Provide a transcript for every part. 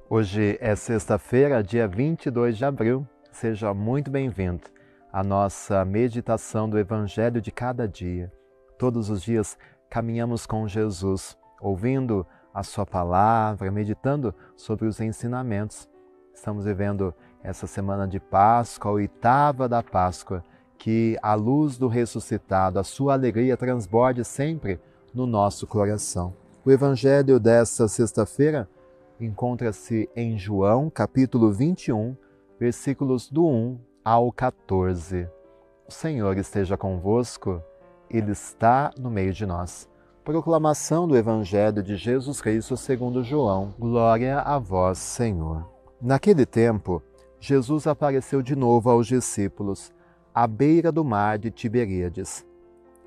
Hoje é sexta-feira, dia 22 de abril. Seja muito bem-vindo à nossa meditação do Evangelho de cada dia. Todos os dias caminhamos com Jesus, ouvindo a sua palavra, meditando sobre os ensinamentos. Estamos vivendo essa semana de Páscoa, a oitava da Páscoa, que a luz do ressuscitado, a sua alegria transborde sempre no nosso coração. O Evangelho desta sexta-feira encontra-se em João, capítulo 21, versículos do 1 ao 14. O Senhor esteja convosco, Ele está no meio de nós. Proclamação do Evangelho de Jesus Cristo segundo João. Glória a vós, Senhor. Naquele tempo, Jesus apareceu de novo aos discípulos, à beira do mar de Tiberíades.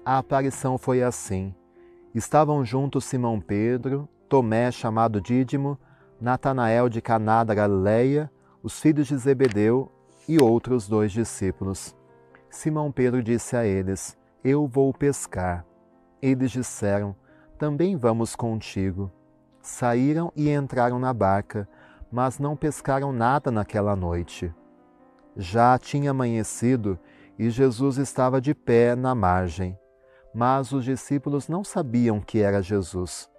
A aparição foi assim. Estavam juntos Simão Pedro, Tomé, chamado Dídimo, Natanael de Caná da Galileia, os filhos de Zebedeu e outros 2 discípulos. Simão Pedro disse a eles: Eu vou pescar. Eles disseram: Também vamos contigo. Saíram e entraram na barca, mas não pescaram nada naquela noite. Já tinha amanhecido e Jesus estava de pé na margem, mas os discípulos não sabiam que era Jesus.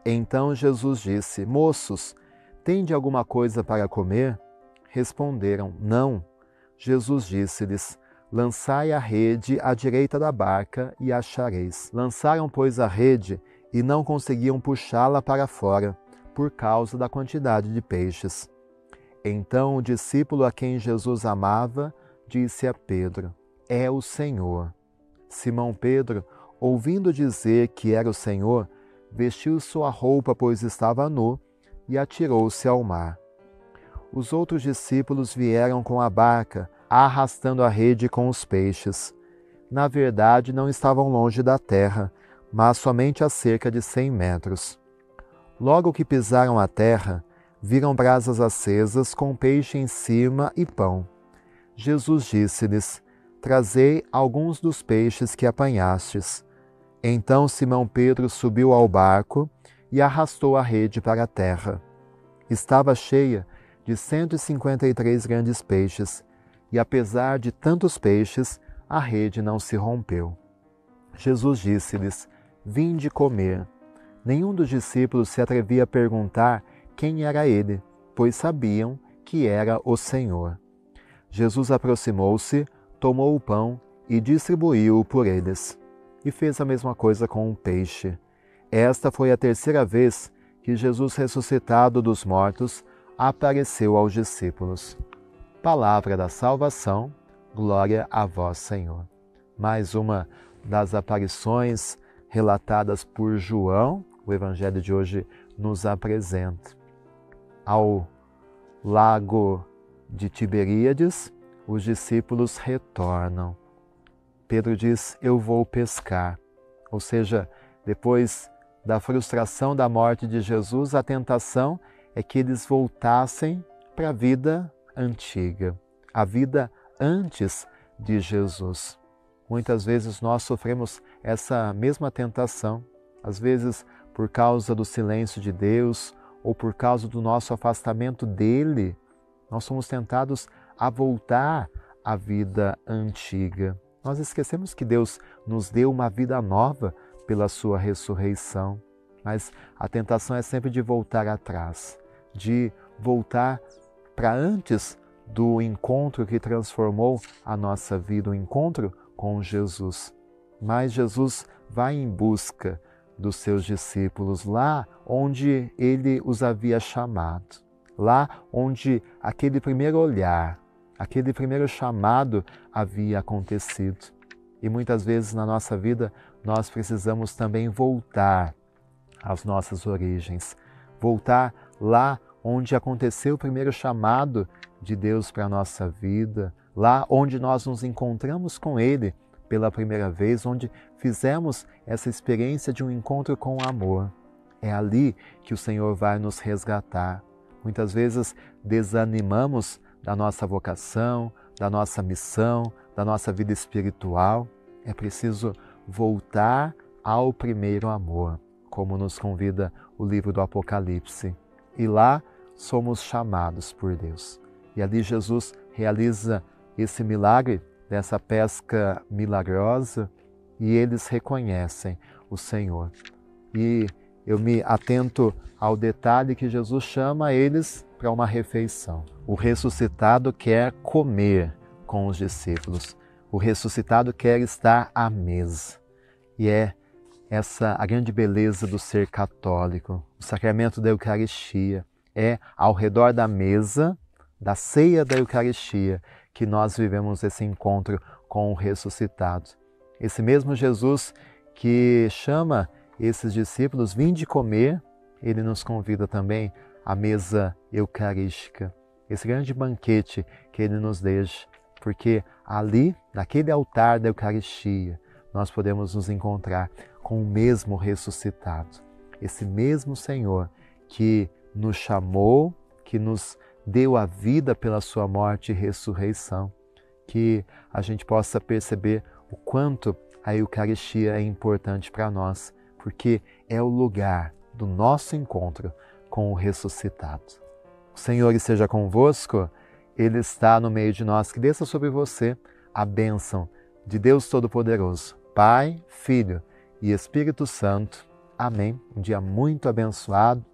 Então Jesus disse: Moços, tende alguma coisa para comer? Responderam: Não. Jesus disse-lhes: Lançai a rede à direita da barca e achareis. Lançaram, pois, a rede e não conseguiam puxá-la para fora, por causa da quantidade de peixes. Então o discípulo a quem Jesus amava disse a Pedro: É o Senhor. Simão Pedro, ouvindo dizer que era o Senhor, vestiu sua roupa, pois estava nu, e atirou-se ao mar. Os outros discípulos vieram com a barca, arrastando a rede com os peixes. Na verdade, não estavam longe da terra, mas somente a cerca de 100 metros. Logo que pisaram a terra, viram brasas acesas com peixe em cima e pão. Jesus disse-lhes: Trazei alguns dos peixes que apanhastes. Então Simão Pedro subiu ao barco e arrastou a rede para a terra. Estava cheia de 153 grandes peixes, e apesar de tantos peixes, a rede não se rompeu. Jesus disse-lhes: Vinde comer. Nenhum dos discípulos se atrevia a perguntar quem era ele, pois sabiam que era o Senhor. Jesus aproximou-se, tomou o pão e distribuiu-o por eles. E fez a mesma coisa com o peixe. Esta foi a terceira vez que Jesus, ressuscitado dos mortos, apareceu aos discípulos. Palavra da salvação, glória a vós, Senhor. Mais uma das aparições relatadas por João, o Evangelho de hoje nos apresenta. Ao lago de Tiberíades, os discípulos retornam. Pedro diz: Eu vou pescar. Ou seja, depois da frustração da morte de Jesus, a tentação é que eles voltassem para a vida antiga, a vida antes de Jesus. Muitas vezes nós sofremos essa mesma tentação, às vezes por causa do silêncio de Deus ou por causa do nosso afastamento dele, nós somos tentados a voltar à vida antiga. Nós esquecemos que Deus nos deu uma vida nova pela sua ressurreição, mas a tentação é sempre de voltar atrás, de voltar para antes do encontro que transformou a nossa vida, o encontro com Jesus. Mas Jesus vai em busca dos seus discípulos lá onde ele os havia chamado, lá onde aquele primeiro olhar, aquele primeiro chamado havia acontecido. E muitas vezes na nossa vida nós precisamos também voltar às nossas origens, voltar lá onde aconteceu o primeiro chamado de Deus para a nossa vida, lá onde nós nos encontramos com Ele pela primeira vez, onde fizemos essa experiência de um encontro com o amor. É ali que o Senhor vai nos resgatar. Muitas vezes desanimamos da nossa vocação, da nossa missão, da nossa vida espiritual. É preciso voltar ao primeiro amor, como nos convida o livro do Apocalipse. E lá somos chamados por Deus. E ali Jesus realiza esse milagre, dessa pesca milagrosa, e eles reconhecem o Senhor. E eu me atento ao detalhe que Jesus chama eles para uma refeição. O ressuscitado quer comer com os discípulos. O ressuscitado quer estar à mesa. E é essa a grande beleza do ser católico. O sacramento da Eucaristia é ao redor da mesa, da ceia da Eucaristia, que nós vivemos esse encontro com o ressuscitado. Esse mesmo Jesus que chama esses discípulos, vinde comer, ele nos convida também à mesa eucarística. Esse grande banquete que ele nos deixa, porque ali, naquele altar da Eucaristia, nós podemos nos encontrar com o mesmo ressuscitado. Esse mesmo Senhor que nos chamou, que nos deu a vida pela sua morte e ressurreição. Que a gente possa perceber o quanto a Eucaristia é importante para nós, porque é o lugar do nosso encontro com o ressuscitado. O Senhor esteja convosco, Ele está no meio de nós. Que desça sobre você a bênção de Deus Todo-Poderoso, Pai, Filho e Espírito Santo. Amém. Um dia muito abençoado.